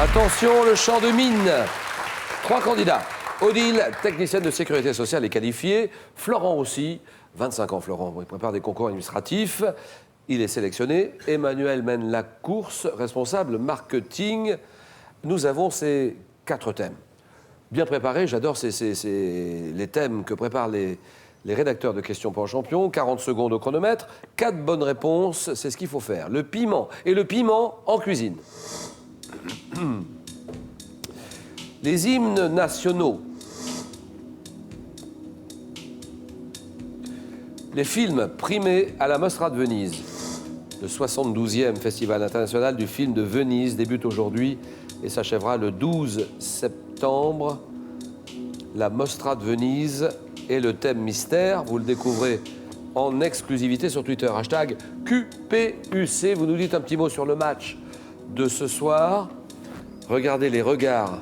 Attention, le champ de mine. 3 candidats. Odile, technicienne de sécurité sociale, est qualifiée. Florent aussi, 25 ans Florent, il prépare des concours administratifs. Il est sélectionné. Emmanuel mène la course, responsable marketing. Nous avons ces 4 thèmes. Bien préparés, j'adore les thèmes que préparent les rédacteurs de Questions pour un champion. 40 secondes au chronomètre, 4 bonnes réponses, c'est ce qu'il faut faire. Le piment, et le piment en cuisine. Les hymnes nationaux. Les films primés à la Mostra de Venise. Le 72e Festival international du film de Venise débute aujourd'hui et s'achèvera le 12 septembre. La Mostra de Venise et le thème mystère, vous le découvrez en exclusivité sur Twitter. Hashtag QPUC. Vous nous dites un petit mot sur le match de ce soir. Regardez les regards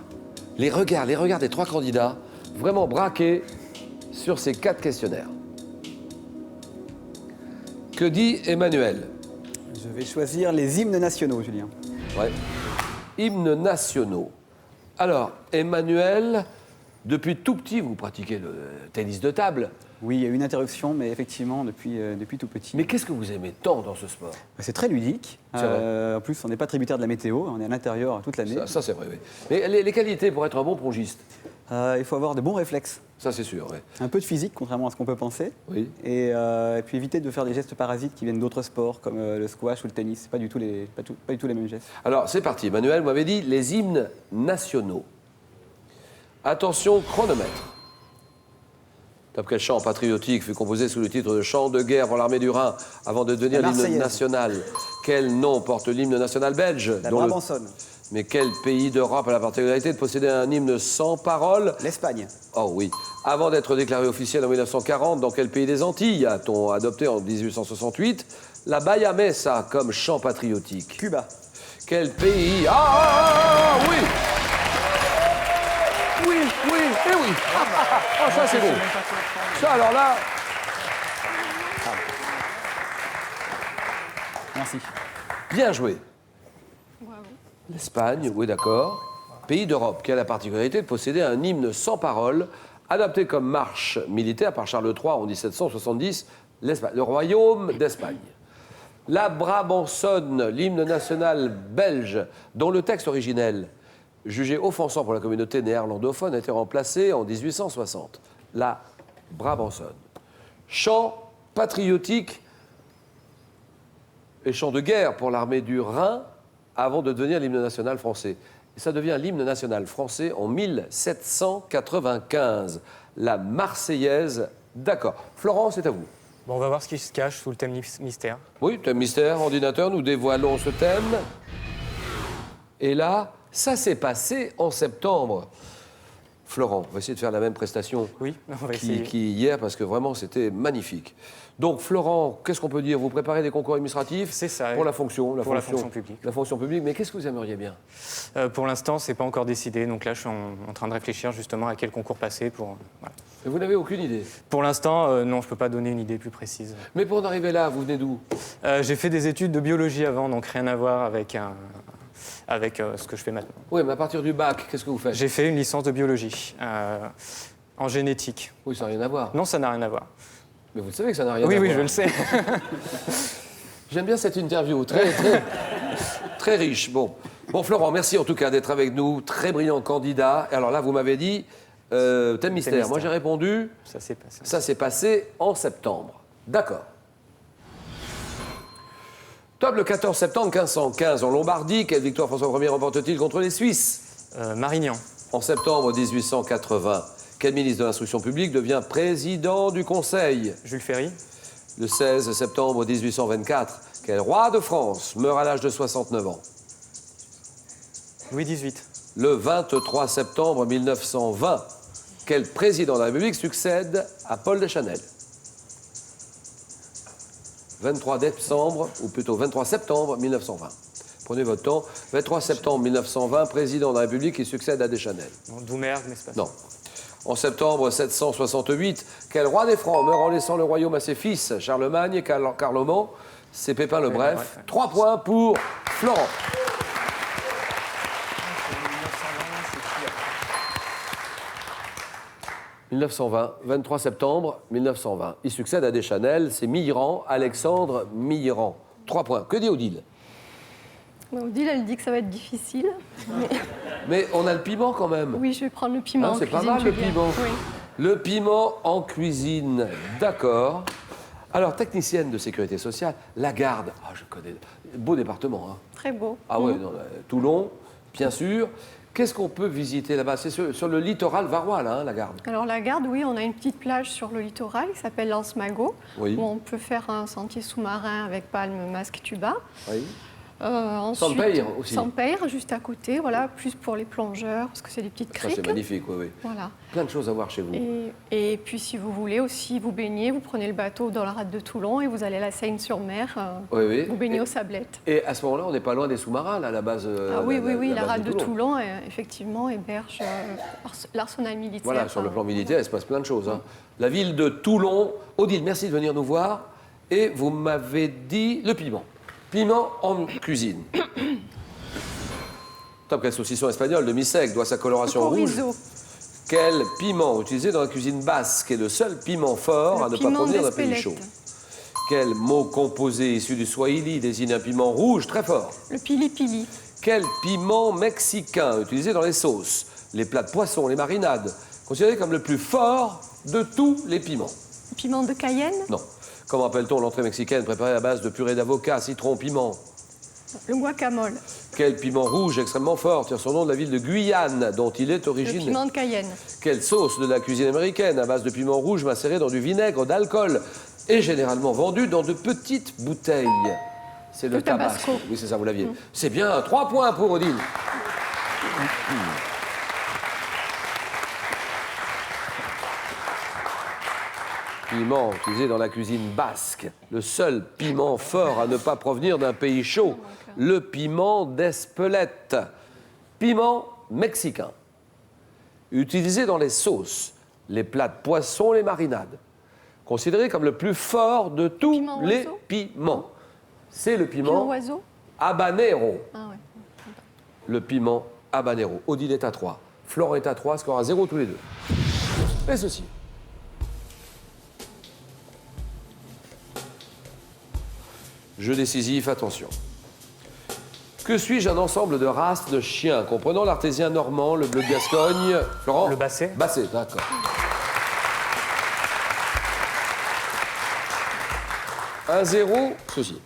des 3 candidats, vraiment braqués sur ces 4 questionnaires. Que dit Emmanuel? Je vais choisir les hymnes nationaux, Julien. Ouais. Hymnes nationaux. Alors, Emmanuel, depuis tout petit, vous pratiquez le tennis de table. Oui, il y a eu une interruption, mais effectivement, depuis tout petit. Mais qu'est-ce que vous aimez tant dans ce sport? C'est très ludique. En plus, on n'est pas tributaire de la météo, on est à l'intérieur toute l'année. Ça c'est vrai, oui. Mais les qualités pour être un bon pongiste? Il faut avoir de bons réflexes. Ça, c'est sûr, oui. Un peu de physique, contrairement à ce qu'on peut penser. Oui. Et puis éviter de faire des gestes parasites qui viennent d'autres sports, comme le squash ou le tennis. C'est pas du tout les mêmes gestes. Alors, c'est parti. Emmanuel, vous m'avez dit les hymnes nationaux. Attention, chronomètre. Top quel chant patriotique fut composé sous le titre de Chant de guerre pour l'armée du Rhin avant de devenir l'hymne national? Quel nom porte l'hymne national belge? La Brabançonne. Mais quel pays d'Europe a la particularité de posséder un hymne sans paroles? L'Espagne. Oh oui. Avant d'être déclaré officiel en 1940, dans quel pays des Antilles a-t-on adopté en 1868 la Baia Mesa comme chant patriotique? Cuba. Quel pays... oui! Oui, et oui. Ah, ça c'est beau. Ça, alors là... Merci. Bien joué. L'Espagne, oui d'accord. Pays d'Europe qui a la particularité de posséder un hymne sans paroles, adapté comme marche militaire par Charles III en 1770, le royaume d'Espagne. La Brabançonne, l'hymne national belge, dont le texte originel, jugé offensant pour la communauté néerlandophone, a été remplacé en 1860. La Brabançonne. Chant patriotique et chant de guerre pour l'armée du Rhin, avant de devenir l'hymne national français. Et ça devient l'hymne national français en 1795. La Marseillaise, d'accord. Florent, c'est à vous. Bon, on va voir ce qui se cache sous le thème mystère. Oui, thème mystère, ordinateur, nous dévoilons ce thème. Et là, ça s'est passé en septembre. Florent, on va essayer de faire la même prestation Oui, on va essayer. qu'hier, parce que vraiment, c'était magnifique. Donc, Florent, qu'est-ce qu'on peut dire? Vous préparez des concours administratifs? C'est ça. Pour la fonction publique. La fonction publique, mais qu'est-ce que vous aimeriez bien? Pour l'instant, c'est pas encore décidé. Donc là, je suis en train de réfléchir justement à quel concours passer pour... Voilà. Mais vous n'avez aucune idée? Pour l'instant, non, je peux pas donner une idée plus précise. Mais pour en arriver là, vous venez d'où? J'ai fait des études de biologie avant, donc rien à voir avec ce que je fais maintenant. Oui, mais à partir du bac, qu'est-ce que vous faites? J'ai fait une licence de biologie en génétique. Oui, ça n'a rien à voir. Non, ça n'a rien à voir. Mais vous le savez que ça n'a rien à voir. Oui, je le sais. J'aime bien cette interview, très riche. Bon, Florent, merci en tout cas d'être avec nous. Très brillant candidat. Et alors là, vous m'avez dit thème mystère. Moi, j'ai répondu. Ça s'est passé. Ça s'est passé en septembre. D'accord. Top le 14 septembre 1515 en Lombardie. Quelle victoire François Ier remporte-t-il contre les Suisses? Marignan. En septembre 1880, quel ministre de l'Instruction publique devient président du Conseil? Jules Ferry. Le 16 septembre 1824, quel roi de France meurt à l'âge de 69 ans? Louis XVIII. Le 23 septembre 1920, quel président de la République succède à Paul Deschanel? 23 décembre, ou plutôt 23 septembre 1920. Prenez votre temps. 23 septembre 1920, président de la République qui succède à Deschanel. Doumergue, n'est-ce pas? Non. En septembre 768, quel roi des Francs meurt en laissant le royaume à ses fils, Charlemagne et Carloman? C'est Pépin le Bref. 3 points pour Florent. 1920, 23 septembre 1920. Il succède à Deschanel, c'est Millerand, Alexandre Millerand. 3 points. Que dit Odile? Odile, elle dit que ça va être difficile. Mais on a le piment quand même. Oui, je vais prendre le piment. Hein, en c'est pas cuisine, mal le Julien. piment. Oui. Le piment en cuisine, d'accord. Alors, technicienne de sécurité sociale, Lagarde. Ah, je connais. Beau département, hein. Très beau. Ah ouais, non, Toulon, bien sûr. Qu'est-ce qu'on peut visiter là-bas? C'est sur le littoral varois, là, hein, Lagarde. Alors la Garde, oui, on a une petite plage sur le littoral qui s'appelle l'Anse-Magot, Oui. où on peut faire un sentier sous-marin avec palme, masque, tuba. Oui. Ensuite, Saint-Peyre aussi. Saint-Peyre, juste à côté, voilà, plus pour les plongeurs, parce que c'est des petites Ça, criques. c'est magnifique, oui, oui. Voilà. Plein de choses à voir chez vous. Et puis, si vous voulez aussi vous baigner, vous prenez le bateau dans la rade de Toulon et vous allez à la Seine-sur-Mer, Oui, oui. vous baignez aux Sablettes. Et à ce moment-là, on n'est pas loin des sous-marins, là, à la base. Ah oui, oui, la base rade de Toulon, effectivement, héberge l'arsenal militaire. Voilà, sur le plan militaire, il se passe plein de choses. Hein. La ville de Toulon. Odile, merci de venir nous voir. Et vous m'avez dit le piment. Piment en cuisine. Top, quel saucisson espagnol de mi-sec doit sa coloration rouge. Chorizo. Quel piment utilisé dans la cuisine basque est le seul piment fort à ne pas piment provenir d'un pays d'Espelette. chaud? Quel mot composé issu du swahili désigne un piment rouge très fort? Le pili-pili. Quel piment mexicain utilisé dans les sauces, les plats de poisson, les marinades, considéré comme le plus fort de tous les piments? Le piment de Cayenne. Non. Comment appelle-t-on l'entrée mexicaine préparée à base de purée d'avocat, citron, piment? Le guacamole. Quel piment rouge extrêmement fort tire son nom de la ville de Guyane, dont il est Le originaire? piment de Cayenne. Quelle sauce de la cuisine américaine à base de piment rouge macéré dans du vinaigre d'alcool est généralement vendue dans de petites bouteilles? C'est le Le Tabasco. Oui, c'est ça, vous l'aviez. C'est bien, 3 points pour Odile. Piment utilisé dans la cuisine basque. Le seul piment fort à ne pas provenir d'un pays chaud. Le piment d'Espelette. Piment mexicain. Utilisé dans les sauces, les plats de poisson, les marinades. Considéré comme le plus fort de tous Piment les oiseau piments. C'est le Piment piment oiseau. habanero. Ah ouais. Le piment habanero. Odile est à 3. Florent est à 3, score à 0 tous les deux. Et ceci. Jeu décisif, attention. Que suis-je un ensemble de races de chiens, comprenant l'artésien normand, le bleu de Gascogne, Florent? Le basset. Basset, d'accord. Un 0, ceci.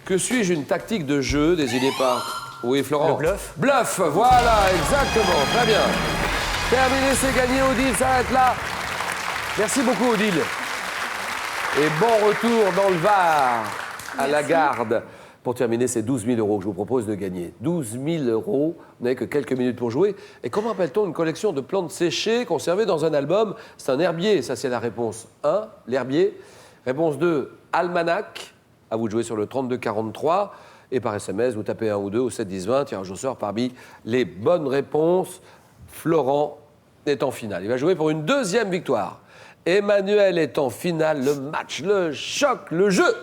Que suis-je une tactique de jeu désignée par... Oui, Florent. Le bluff. Bluff, voilà, exactement, très bien. Terminé, c'est gagné, Odile s'arrête là. Merci beaucoup, Odile. Et bon retour dans le Var, à la Garde. Pour terminer, c'est 12 000 € que je vous propose de gagner. 12 000 €, vous n'avez que quelques minutes pour jouer. Et comment appelle-t-on une collection de plantes séchées conservées dans un album? C'est un herbier, ça c'est la réponse 1, l'herbier. Réponse 2, almanach. À vous de jouer sur le 32 43. Et par SMS, vous tapez 1 ou 2 au 7 10 20. Tirage au sort parmi les bonnes réponses. Florent est en finale. Il va jouer pour une deuxième victoire. Emmanuel est en finale. Le match, le choc, le jeu